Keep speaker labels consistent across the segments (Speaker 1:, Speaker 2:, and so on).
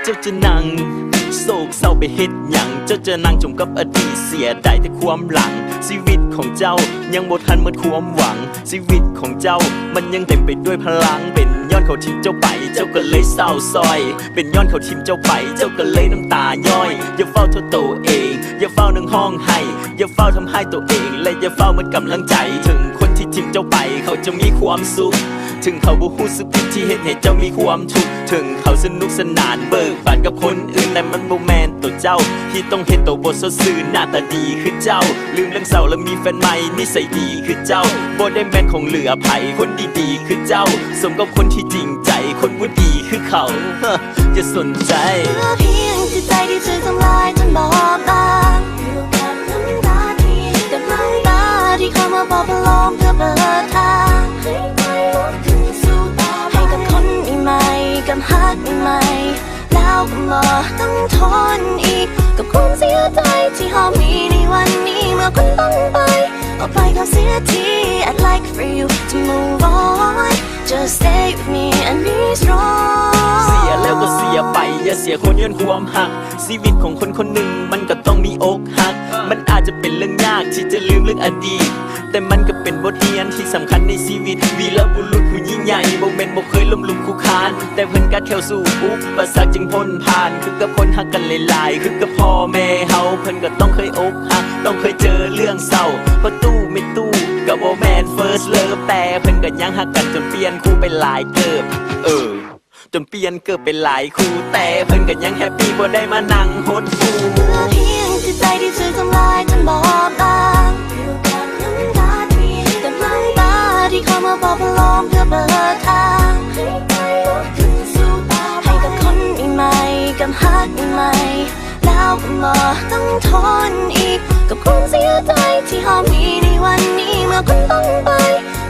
Speaker 1: เจ้าจะนั่งโศกเศร้าไปเฮ็ดหยังเจ้าจะนั่งจมกับอดีตเสียดายแต่ความหลังชีวิตของเจ้ายังบ่ทันหมดความหวังชีวิตของเจ้ามันยังเต็มไปด้วยพลังเป็นย้อนเขาทิ่มเจ้าไปเจ้าก็เลยเศร้าซอยเป็นย้อนเขาทิ่มเจ้าไปเจ้าก็เลยน้ำตาย้อยอย่าเฝ้าโทษตัวเองอย่าเฝ้านั่งห้องให้อย่าเฝ้าทำให้ตัวเองและอย่าเฝ้าหมดกำลังใจถึงคนที่ทิ่มเจ้าไปเขาจะมีความสุขถึงเขาบ่รู้สึกผิดที่เฮ็ดให้เจ้ามีความทุกข์ถึงเขาสนุกสนานเบิกบานกับคนอื่นแต่มันบ่แม่นตัวเจ้าที่ต้องเฮ็ดตัวบ่สดชื่นหน้าตาดีคือเจ้าลืมเรื่องเศร้าแล้วมีแฟนใหม่นิสัยดีคือเจ้าบ่ได้แม่นของเหลือไผคนดีๆคือเจ้าสมกับคนที่จริงใจคนบ่ดีคือเขาอย่าสนใจ
Speaker 2: เพื่อเพียงจิตใจที่ถูกทำลายจนบอบบางอยู่กับน้ำตาที่กับน้ำตาที่เข้ามาบอกประโลมเพื่อเปิดทางให้ไปลุกขึ้นสู่ต่อให้กับคนใหม่กับฮักใหม่แล้วก็บ่ต้องทนอีกกับความเสียใจที่เรามีในวันนี้เมื่อคุณต้องไปออกไปกับเสียที I'd like for you to move on just stay with me and be strong
Speaker 1: เสียแล้วก็เสียไปอย่าเสียคนย้อนความหักชีวิตของคนคนหนึ่งมันก็ต้องมีอกหักมันอาจจะเป็นเรื่องยากที่จะลืมเรื่องอดีตแต่มันก็เป็นบทเรียนที่สำคัญในชีวิตวีรบุรุษผู้ยิ่งใหญ่บ่แม่นบ่เคยล้มลุกคลุกคลานแต่เพิ่นกัดแถวสู้อุปสรรคจึงพ้นผ่านคือกับคนฮักกันหลายๆคือกับพ่อแม่เฮาเพิ่นก็ต้องเคยอกหักต้องเคยเจอเรื่องเศร้าเพราะตู้ไม่ตู้ก็บ่แม่น first love แต่เพิ่นก็ยังฮักกันจนเปลี่ยนคู่ไปหลายเกิบจนเปลี่ยนเกือบเป็นหลายคู่แต่เพิ่นก็ยังแฮปปี้บ่ได้มานั่งหดหู่
Speaker 2: เพื่อเพียงจิตใจที่ถูกทำลายจนบอบบางอยู่กับน้ำตาที่กับน้ำตาที่เข้ามาบอกประโลมเพื่อเปิดทางให้ไปลุกขึ้นสู่ต่อให้กับคนใหม่กับฮักใหม่แล้วก็บ่ต้องทนอีกกับความเสียใจที่เรามีในวันนี้เมื่อคุณต้องไป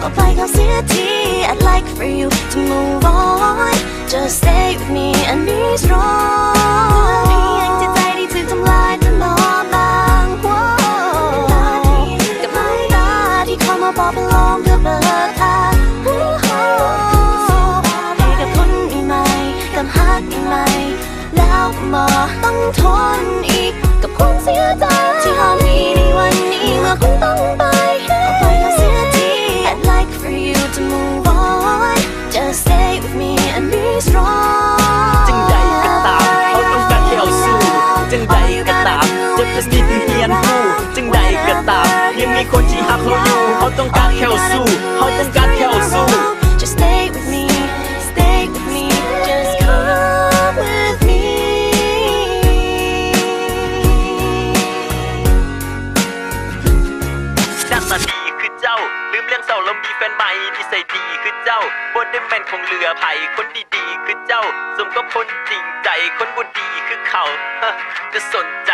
Speaker 2: ออกไปกับเสียที I'd like for you to move on just stay with me and be strong เพียงจิตใจที่ถูกทำลายจนบอบบางกับน้ำตาที่เข้ามาบอกประโลมเพื่อเปิดทางให้กับคนใหม่กับฮักใหม่แล้วก็บ่ต้องทนอีกกับความเสียใจที่เรามีในวันนี้เมื่อคุณต้องไปออกไปกับเสียที I'd like for you to move on just stay with me and be strong
Speaker 1: จังใดก็ตามเขาต้องการแค่เอาสู้จังใดก็ตามเจ็บจะดีถึงเฮียนผู้จังใดก็ตามยังมีคนที่ฮักเขาอยู่เขาต้องการแค่เอาสู้เขาต้องการแค่เอาสู้
Speaker 2: just stay with me stay with me just come with me
Speaker 1: หน้าตาดีคือเจ้าลืมเรื่องเศร้าแล้วมีแฟนใหม่นิสัยดีคือเจ้าบ่ได้แม่นของเหลือไผคนดีๆคือเจ้าสมกับคนจริงใจคนบ่ดีคือเขาจะสนใจ